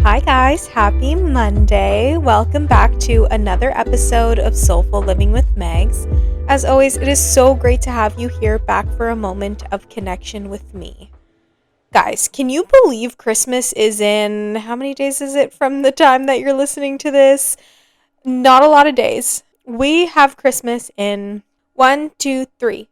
Hi guys, happy Monday. Welcome back to another episode of Soulful Living with Megs. As always, it is so great to have you here back for a moment of connection with me. Guys, can you believe Christmas is in, how many days is it from the time that you're listening to this? Not a lot of days. We have Christmas in 3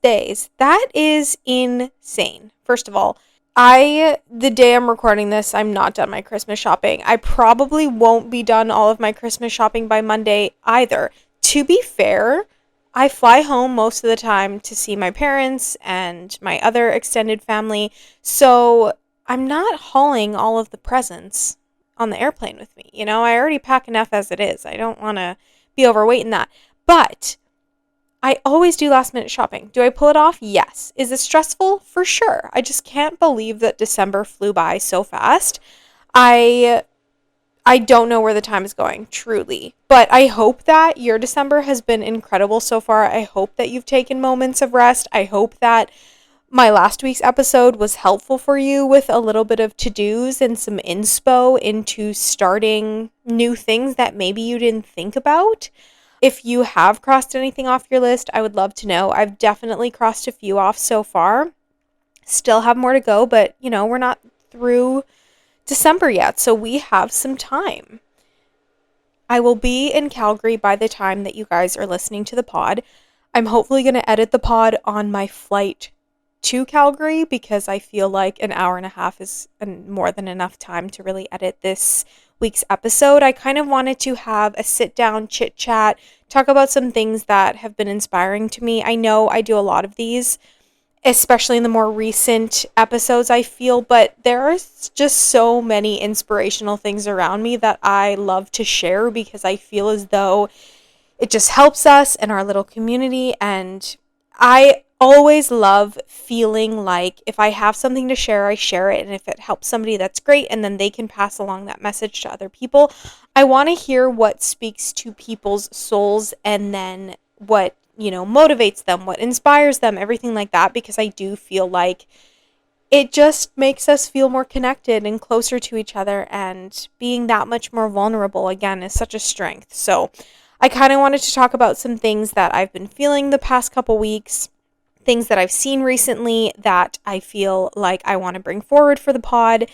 days. That is insane. First of all, the day I'm recording this, I'm not done my Christmas shopping. I probably won't be done all of my Christmas shopping by Monday either. To be fair, I fly home most of the time to see my parents and my other extended family, so I'm not hauling all of the presents on the airplane with me. You know, I already pack enough as it is. I don't want to be overweight in that. But I always do last minute shopping. Do I pull it off? Yes. Is it stressful? For sure. I just can't believe that December flew by so fast. I don't know where the time is going, truly. But I hope that your December has been incredible so far. I hope that you've taken moments of rest. I hope that my last week's episode was helpful for you with a little bit of to-dos and some inspo into starting new things that maybe you didn't think about. If you have crossed anything off your list, I would love to know. I've definitely crossed a few off so far. Still have more to go, but we're not through December yet, so we have some time. I will be in Calgary by the time that you guys are listening to the pod. I'm hopefully going to edit the pod on my flight to Calgary because I feel like an hour and a half is more than enough time to really edit this week's episode. I kind of wanted to have a sit down chit chat, talk about some things that have been inspiring to me. I know I do a lot of these, especially in the more recent episodes, I feel, but there are just so many inspirational things around me that I love to share because I feel as though it just helps us and our little community. And I always love feeling like if I have something to share, I share it. And if it helps somebody, that's great. And then they can pass along that message to other people. I want to hear what speaks to people's souls and then what, motivates them, what inspires them, everything like that. Because I do feel like it just makes us feel more connected and closer to each other. And being that much more vulnerable, again, is such a strength. So I kind of wanted to talk about some things that I've been feeling the past couple weeks, things that I've seen recently that I feel like I want to bring forward for the pod,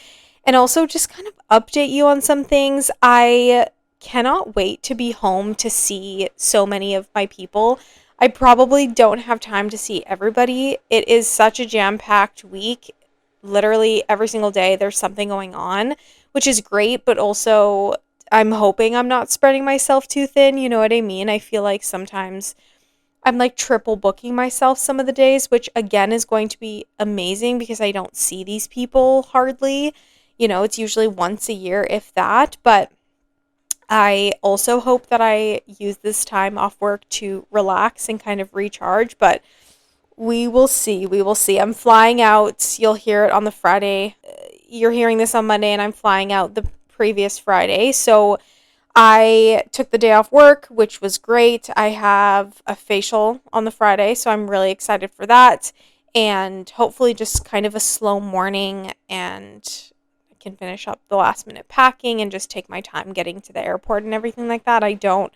and also just kind of update you on some things. I cannot wait to be home to see so many of my people. I probably don't have time to see everybody. It is such a jam-packed week. Literally every single day there's something going on, which is great, but also I'm hoping I'm not spreading myself too thin. You know what I mean? I feel like sometimes I'm like triple booking myself some of the days, which again is going to be amazing because I don't see these people hardly. It's usually once a year, if that. But I also hope that I use this time off work to relax and kind of recharge. But we will see. We will see. I'm flying out. You'll hear it on the Friday. You're hearing this on Monday, and I'm flying out the previous Friday. So I took the day off work, which was great. I have a facial on the Friday, so I'm really excited for that. And hopefully just kind of a slow morning, and I can finish up the last minute packing and just take my time getting to the airport and everything like that. I don't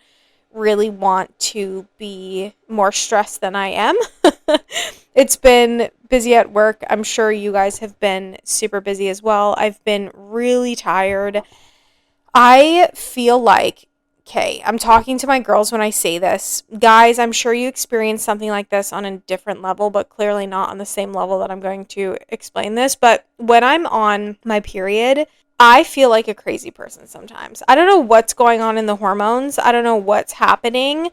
really want to be more stressed than I am. It's been busy at work. I'm sure you guys have been super busy as well. I've been really tired. I feel like, okay, I'm talking to my girls when I say this. Guys, I'm sure you experience something like this on a different level, but clearly not on the same level that I'm going to explain this. But when I'm on my period, I feel like a crazy person sometimes. I don't know what's going on in the hormones. I don't know what's happening,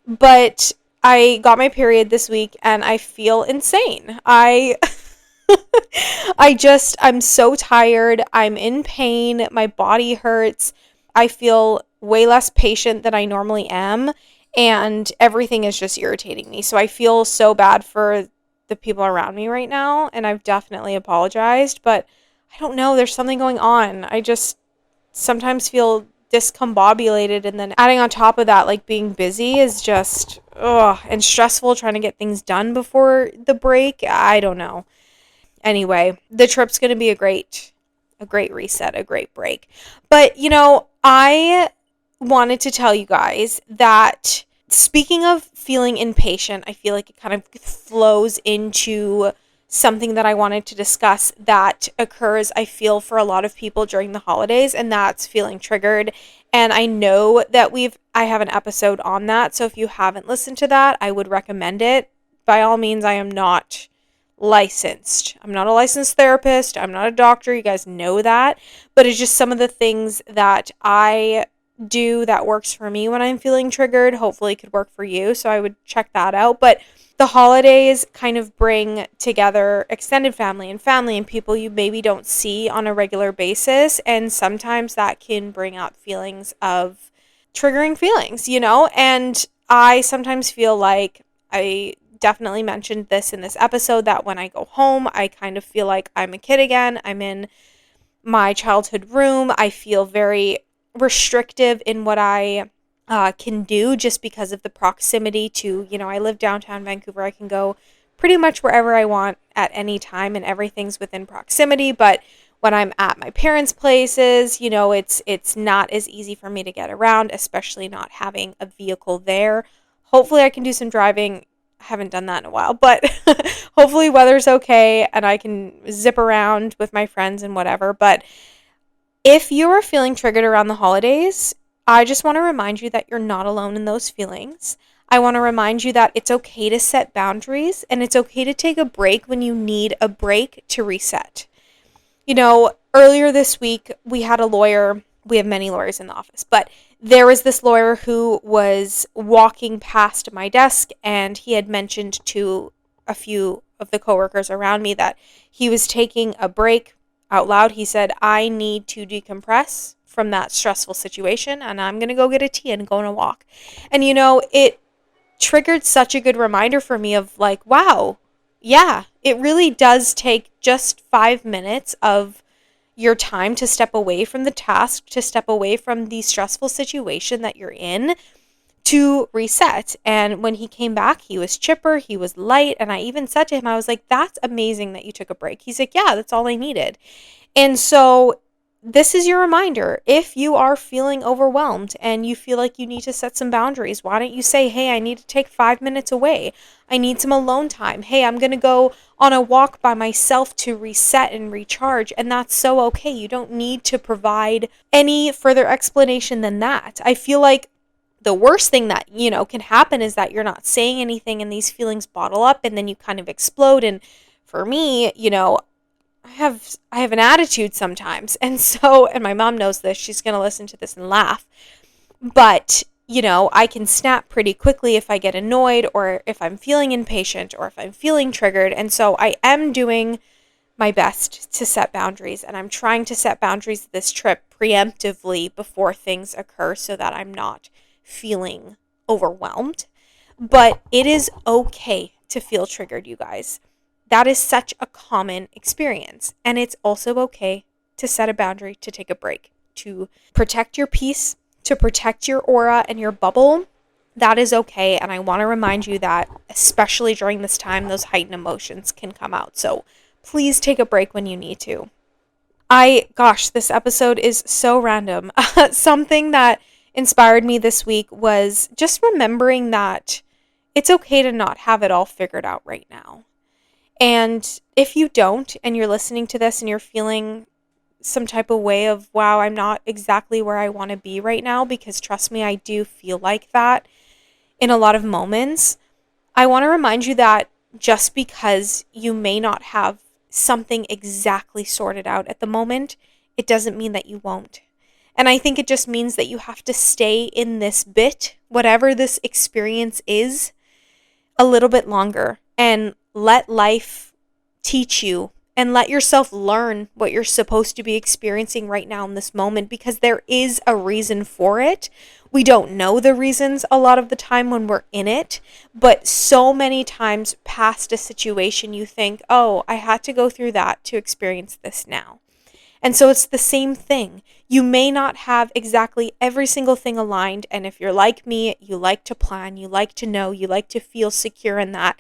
but I got my period this week and I feel insane. I'm so tired. I'm in pain. My body hurts. I feel way less patient than I normally am. And everything is just irritating me. So I feel so bad for the people around me right now. And I've definitely apologized. But I don't know. There's something going on. I just sometimes feel discombobulated. And then adding on top of that, like being busy is just, ugh, and stressful trying to get things done before the break. I don't know. Anyway, the trip's going to be a great a great reset, a great break. But, I wanted to tell you guys that speaking of feeling impatient, I feel like it kind of flows into something that I wanted to discuss that occurs, I feel, for a lot of people during the holidays, and that's feeling triggered. And I know that I have an episode on that. So if you haven't listened to that, I would recommend it. By all means, I am not licensed. I'm not a licensed therapist. I'm not a doctor. You guys know that. But it's just some of the things that I do that works for me when I'm feeling triggered. Hopefully it could work for you. So I would check that out. But the holidays kind of bring together extended family and people you maybe don't see on a regular basis. And sometimes that can bring out feelings of triggering feelings, And I sometimes feel like I definitely mentioned this in this episode that when I go home, I kind of feel like I'm a kid again. I'm in my childhood room. I feel very restrictive in what I can do just because of the proximity to, I live downtown Vancouver. I can go pretty much wherever I want at any time and everything's within proximity. But when I'm at my parents' places, it's not as easy for me to get around, especially not having a vehicle there. Hopefully I can do some driving. I haven't done that in a while, but hopefully weather's okay and I can zip around with my friends and whatever. But if you are feeling triggered around the holidays, I just want to remind you that you're not alone in those feelings. I want to remind you that it's okay to set boundaries and it's okay to take a break when you need a break to reset. Earlier this week, we had a lawyer. We have many lawyers in the office, but there was this lawyer who was walking past my desk and he had mentioned to a few of the coworkers around me that he was taking a break. Out loud, he said, I need to decompress from that stressful situation and I'm going to go get a tea and go on a walk. And, it triggered such a good reminder for me of like, wow, yeah, it really does take just 5 minutes of your time to step away from the task, to step away from the stressful situation that you're in to reset. And when he came back, he was chipper, he was light. And I even said to him, I was like, that's amazing that you took a break. He's like, yeah, that's all I needed. And so this is your reminder. If you are feeling overwhelmed and you feel like you need to set some boundaries, why don't you say, hey, I need to take 5 minutes away. I need some alone time. Hey, I'm going to go on a walk by myself to reset and recharge. And that's so okay. You don't need to provide any further explanation than that. I feel like the worst thing that, can happen is that you're not saying anything and these feelings bottle up and then you kind of explode. And for me, I have an attitude sometimes. And my mom knows this. She's going to listen to this and laugh. But, I can snap pretty quickly if I get annoyed or if I'm feeling impatient or if I'm feeling triggered. And so I am doing my best to set boundaries, and I'm trying to set boundaries this trip preemptively before things occur so that I'm not feeling overwhelmed. But it is okay to feel triggered, you guys. That is such a common experience. And it's also okay to set a boundary, to take a break, to protect your peace, to protect your aura and your bubble. That is okay. And I want to remind you that, especially during this time, those heightened emotions can come out. So please take a break when you need to. This episode is so random. Something that inspired me this week was just remembering that it's okay to not have it all figured out right now. And if you don't, and you're listening to this and you're feeling some type of way of, wow, I'm not exactly where I want to be right now, because trust me, I do feel like that in a lot of moments. I want to remind you that just because you may not have something exactly sorted out at the moment, it doesn't mean that you won't. And I think it just means that you have to stay in this bit, whatever this experience is, a little bit longer and let life teach you and let yourself learn what you're supposed to be experiencing right now in this moment, because there is a reason for it. We don't know the reasons a lot of the time when we're in it, but so many times past a situation you think, oh, I had to go through that to experience this now. And so it's the same thing. You may not have exactly every single thing aligned. And if you're like me, you like to plan, you like to know, you like to feel secure in that.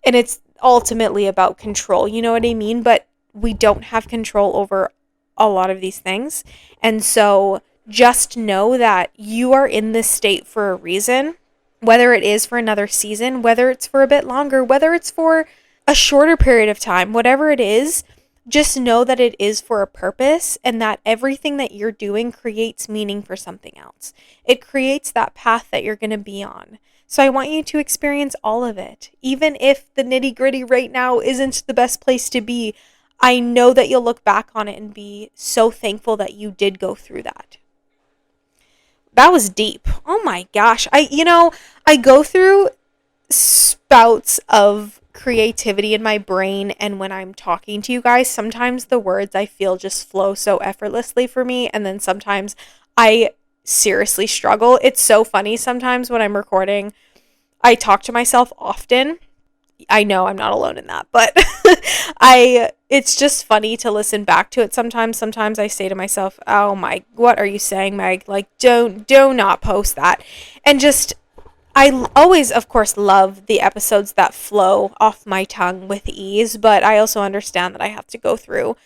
And it's ultimately about control. You know what I mean? But we don't have control over a lot of these things. And so just know that you are in this state for a reason, whether it is for another season, whether it's for a bit longer, whether it's for a shorter period of time, whatever it is, just know that it is for a purpose and that everything that you're doing creates meaning for something else. It creates that path that you're going to be on. So I want you to experience all of it. Even if the nitty-gritty right now isn't the best place to be, I know that you'll look back on it and be so thankful that you did go through that. That was deep. Oh my gosh. I go through spouts of creativity in my brain, and when I'm talking to you guys, sometimes the words I feel just flow so effortlessly for me, and then sometimes I seriously struggle. It's so funny sometimes when I'm recording. I talk to myself often. I know I'm not alone in that, but it's just funny to listen back to it sometimes. Sometimes I say to myself, "Oh my, what are you saying, Meg? Like do not post that." And just I always, of course, love the episodes that flow off my tongue with ease, but I also understand that I have to go through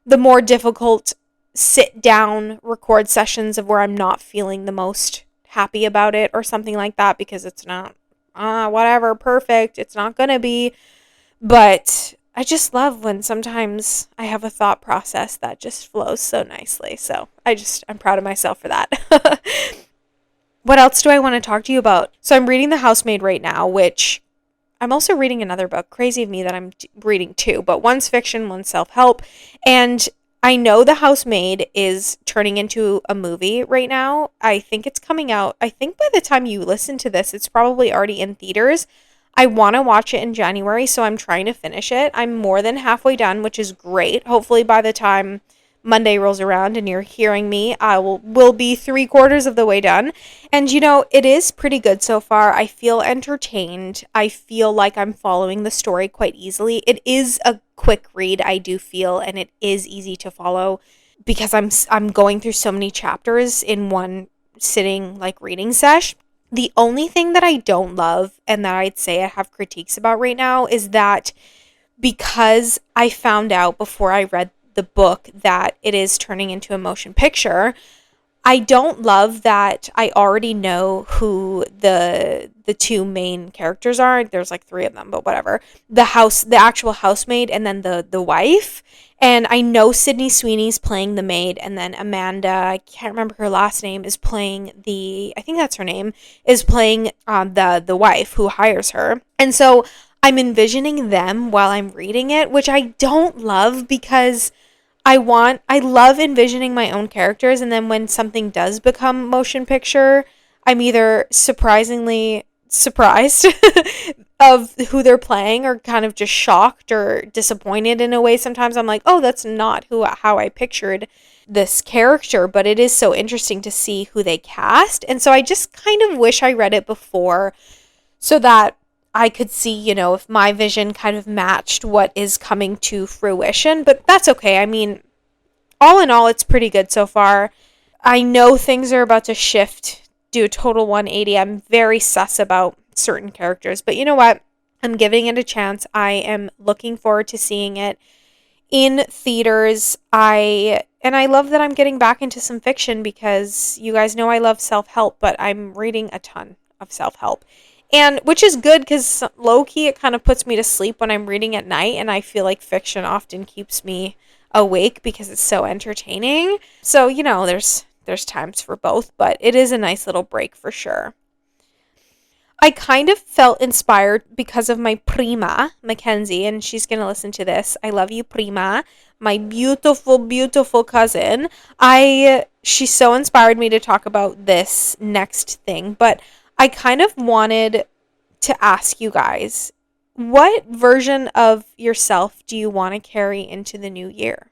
the more difficult sit down record sessions of where I'm not feeling the most happy about it or something like that, because it's not, whatever, perfect. It's not going to be. But I just love when sometimes I have a thought process that just flows so nicely. So I'm proud of myself for that. What else do I want to talk to you about? So I'm reading The Housemaid right now, which I'm also reading another book. Crazy of me that I'm reading two, but one's fiction, one's self-help. And I know The Housemaid is turning into a movie right now. I think it's coming out. I think by the time you listen to this, it's probably already in theaters. I want to watch it in January, so I'm trying to finish it. I'm more than halfway done, which is great. Hopefully by the time Monday rolls around and you're hearing me, I will be 3/4 of the way done. And it is pretty good so far. I feel entertained. I feel like I'm following the story quite easily. It is a quick read, I do feel, and it is easy to follow because I'm going through so many chapters in one sitting like reading sesh. The only thing that I don't love and that I'd say I have critiques about right now is that because I found out before I read the book that it is turning into a motion picture, I don't love that I already know who the two main characters are. There's like three of them, but whatever. The actual housemaid, and then the wife. And I know Sydney Sweeney's playing the maid, and then Amanda, I can't remember her last name, is playing I think that's her name, is playing the wife who hires her. And so I'm envisioning them while I'm reading it, which I don't love because I love envisioning my own characters, and then when something does become motion picture, I'm either surprisingly surprised of who they're playing or kind of just shocked or disappointed in a way. Sometimes I'm like, oh, that's not how I pictured this character, but it is so interesting to see who they cast. And so I just kind of wish I read it before so that I could see, if my vision kind of matched what is coming to fruition, but that's okay. I mean, all in all, it's pretty good so far. I know things are about to shift, do a total 180. I'm very sus about certain characters, but you know what? I'm giving it a chance. I am looking forward to seeing it in theaters. I love that I'm getting back into some fiction because you guys know I love self-help, but I'm reading a ton of self-help. And which is good because low-key it kind of puts me to sleep when I'm reading at night, and I feel like fiction often keeps me awake because it's so entertaining. So, there's times for both, but it is a nice little break for sure. I kind of felt inspired because of my prima, Mackenzie, and she's going to listen to this. I love you, prima. My beautiful, beautiful cousin. She so inspired me to talk about this next thing, but I kind of wanted to ask you guys, what version of yourself do you want to carry into the new year?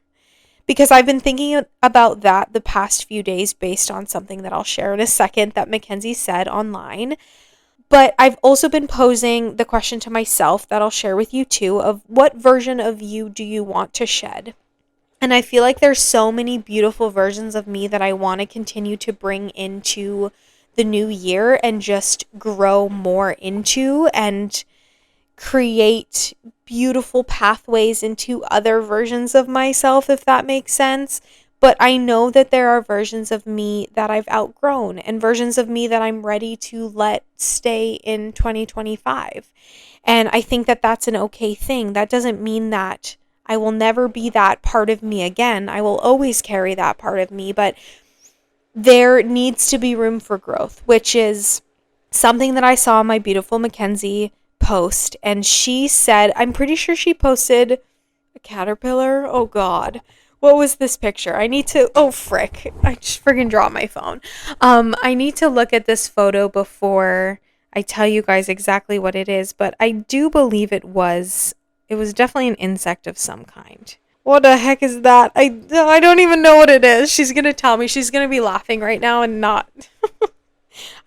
Because I've been thinking about that the past few days based on something that I'll share in a second that Mackenzie said online. But I've also been posing the question to myself that I'll share with you too, of what version of you do you want to shed? And I feel like there's so many beautiful versions of me that I want to continue to bring into the new year and just grow more into and create beautiful pathways into other versions of myself, if that makes sense. But I know that there are versions of me that I've outgrown and versions of me that I'm ready to let stay in 2025. And I think that that's an okay thing. That doesn't mean that I will never be that part of me again. I will always carry that part of me, but there needs to be room for growth, which is something that I saw my beautiful Mackenzie post. And she said, I'm pretty sure she posted a caterpillar. Oh God. What was this picture? I need to, oh frick. I just freaking dropped my phone. I need to look at this photo before I tell you guys exactly what it is, but I do believe it was definitely an insect of some kind. What the heck is that? I don't even know what it is. She's going to tell me. She's going to be laughing right now and not.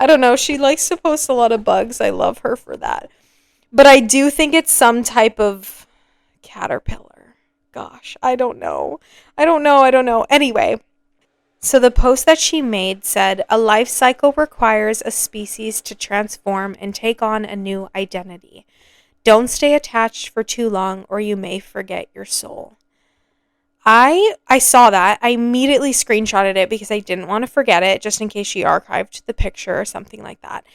I don't know. She likes to post a lot of bugs. I love her for that. But I do think it's some type of caterpillar. Gosh, I don't know. I don't know. Anyway, so the post that she made said, a life cycle requires a species to transform and take on a new identity. Don't stay attached for too long or you may forget your soul. I saw that. I immediately screenshotted it because I didn't want to forget it, just in case she archived the picture or something like that.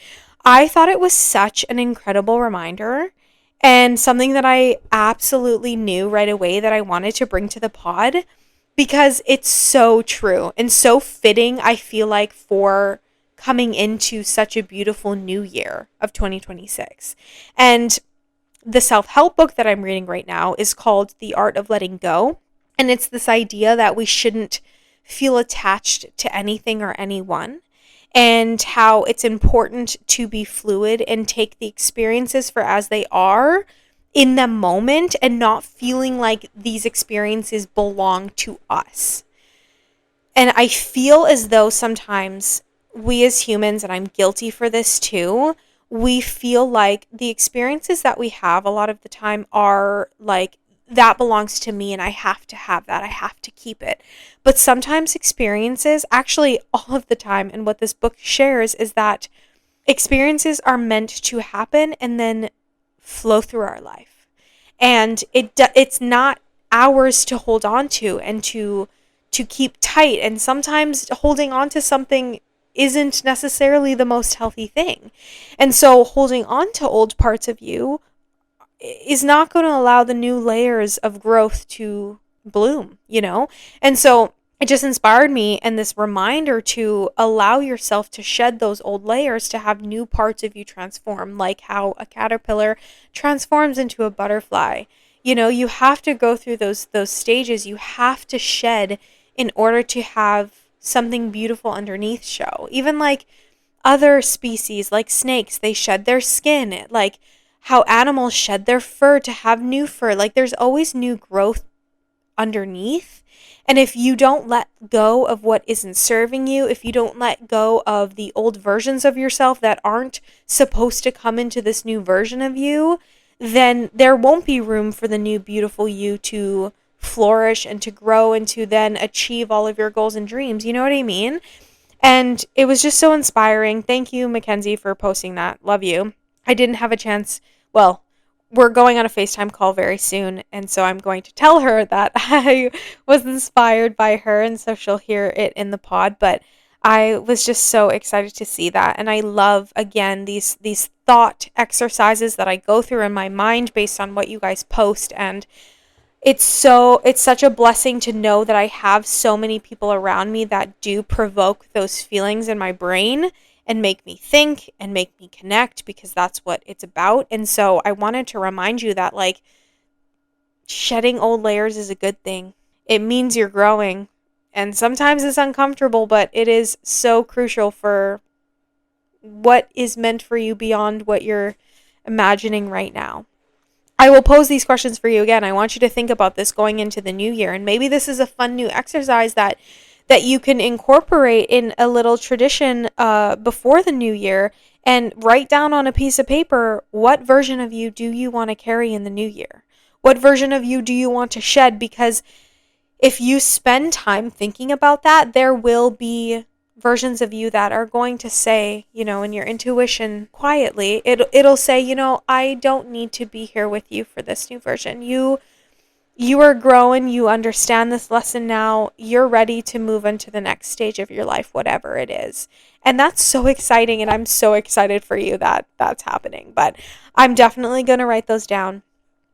I thought it was such an incredible reminder and something that I absolutely knew right away that I wanted to bring to the pod because it's so true and so fitting, I feel like, for coming into such a beautiful new year of 2026. And the self-help book that I'm reading right now is called The Art of Letting Go. And it's this idea that we shouldn't feel attached to anything or anyone, and how it's important to be fluid and take the experiences for as they are in the moment and not feeling like these experiences belong to us. And I feel as though sometimes we as humans, and I'm guilty for this too, we feel like the experiences that we have a lot of the time are like, that belongs to me and I have to have that. I have to keep it. But sometimes experiences, actually all of the time, and what this book shares is that experiences are meant to happen and then flow through our life. And it's not ours to hold on to and to keep tight. And sometimes holding on to something isn't necessarily the most healthy thing. And so holding on to old parts of you is not going to allow the new layers of growth to bloom, you know? And so it just inspired me and this reminder to allow yourself to shed those old layers to have new parts of you transform, like how a caterpillar transforms into a butterfly. You know, you have to go through those stages. You have to shed in order to have something beautiful underneath show. Even like other species like snakes, they shed their skin. Like how animals shed their fur to have new fur. Like there's always new growth underneath. And if you don't let go of what isn't serving you, if you don't let go of the old versions of yourself that aren't supposed to come into this new version of you, then there won't be room for the new beautiful you to flourish and to grow and to then achieve all of your goals and dreams. You know what I mean? And it was just so inspiring. Thank you, Mackenzie, for posting that. Love you. I didn't have a chance. Well, we're going on a FaceTime call very soon, and so I'm going to tell her that I was inspired by her, and so she'll hear it in the pod. But I was just so excited to see that, and I love, again, these thought exercises that I go through in my mind based on what you guys post, and it's such a blessing to know that I have so many people around me that do provoke those feelings in my brain and make me think and make me connect, because that's what it's about. And so I wanted to remind you that, like, shedding old layers is a good thing. It means you're growing. And sometimes it's uncomfortable, but it is so crucial for what is meant for you beyond what you're imagining right now. I will pose these questions for you again. I want you to think about this going into the new year. And maybe this is a fun new exercise that you can incorporate in a little tradition before the new year, and write down on a piece of paper, what version of you do you want to carry in the new year? What version of you do you want to shed? Because if you spend time thinking about that, there will be versions of you that are going to say, you know, in your intuition quietly, it'll say, you know, I don't need to be here with you for this new version. You are growing. You understand this lesson now. You're ready to move into the next stage of your life, whatever it is. And that's so exciting. And I'm so excited for you that that's happening. But I'm definitely going to write those down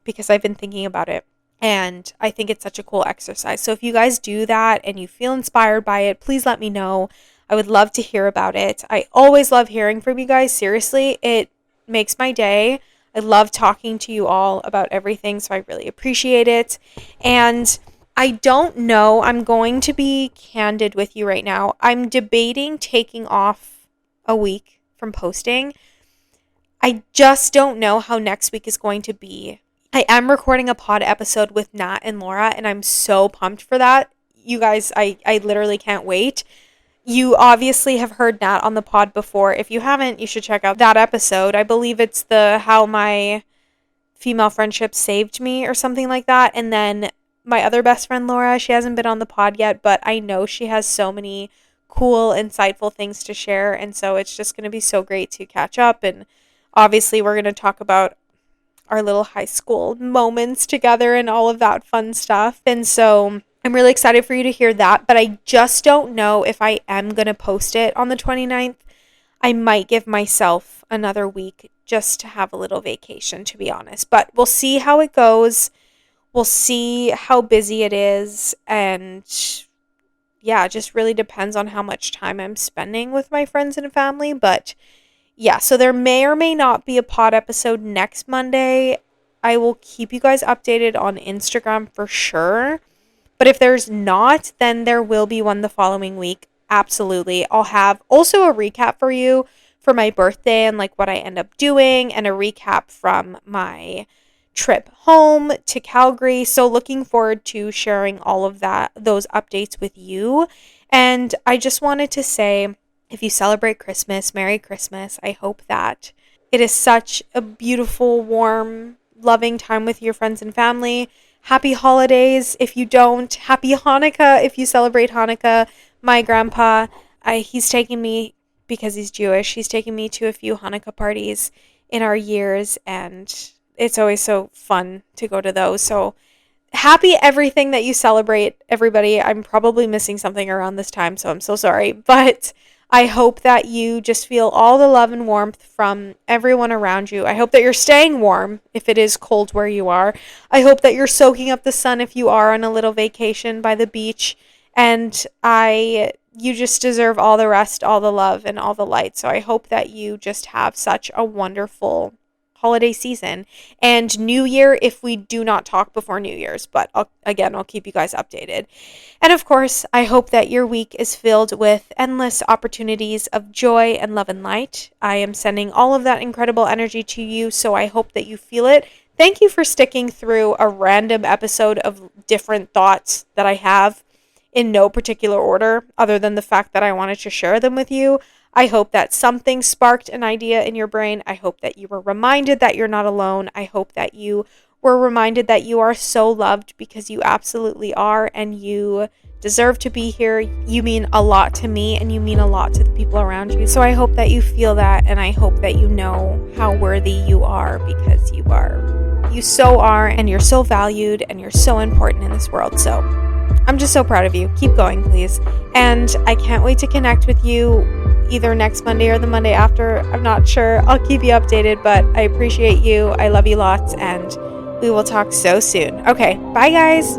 because I've been thinking about it. And I think it's such a cool exercise. So if you guys do that and you feel inspired by it, please let me know. I would love to hear about it. I always love hearing from you guys. Seriously, it makes my day. I love talking to you all about everything, so I really appreciate it. And I don't know, I'm going to be candid with you right now. I'm debating taking off a week from posting. I just don't know how next week is going to be. I am recording a pod episode with Nat and Laura, and I'm so pumped for that. You guys, I literally can't wait. You obviously have heard Nat on the pod before. If you haven't, you should check out that episode. I believe it's the How My Female Friendship Saved Me or something like that. And then my other best friend, Laura, she hasn't been on the pod yet, but I know she has so many cool, insightful things to share. And so it's just going to be so great to catch up. And obviously, we're going to talk about our little high school moments together and all of that fun stuff. And so I'm really excited for you to hear that, but I just don't know if I am going to post it on the 29th. I might give myself another week just to have a little vacation, to be honest. But we'll see how it goes. We'll see how busy it is. And yeah, it just really depends on how much time I'm spending with my friends and family. But yeah, so there may or may not be a pod episode next Monday. I will keep you guys updated on Instagram for sure. But if there's not, then there will be one the following week. Absolutely. I'll have also a recap for you for my birthday and like what I end up doing, and a recap from my trip home to Calgary. So looking forward to sharing all of those updates with you. And I just wanted to say, if you celebrate Christmas, Merry Christmas. I hope that it is such a beautiful, warm, loving time with your friends and family. Happy holidays if you don't. Happy Hanukkah if you celebrate Hanukkah. My grandpa, he's taking me, because he's Jewish, he's taking me to a few Hanukkah parties in our years, and it's always so fun to go to those. So happy everything that you celebrate, everybody. I'm probably missing something around this time, so I'm so sorry. But I hope that you just feel all the love and warmth from everyone around you. I hope that you're staying warm if it is cold where you are. I hope that you're soaking up the sun if you are on a little vacation by the beach. And you just deserve all the rest, all the love, and all the light. So I hope that you just have such a wonderful holiday season and New Year if we do not talk before New Year's. But I'll keep you guys updated. And of course, I hope that your week is filled with endless opportunities of joy and love and light. I am sending all of that incredible energy to you, so I hope that you feel it. Thank you for sticking through a random episode of different thoughts that I have in no particular order, other than the fact that I wanted to share them with you. I hope that something sparked an idea in your brain. I hope that you were reminded that you're not alone. I hope that you were reminded that you are so loved, because you absolutely are, and you deserve to be here. You mean a lot to me, and you mean a lot to the people around you. So I hope that you feel that, and I hope that you know how worthy you are, because you are. You so are, and you're so valued, and you're so important in this world. So I'm just so proud of you. Keep going, please. And I can't wait to connect with you either next Monday or the Monday after. I'm not sure. I'll keep you updated, but I appreciate you. I love you lots, and we will talk so soon. Okay, bye guys.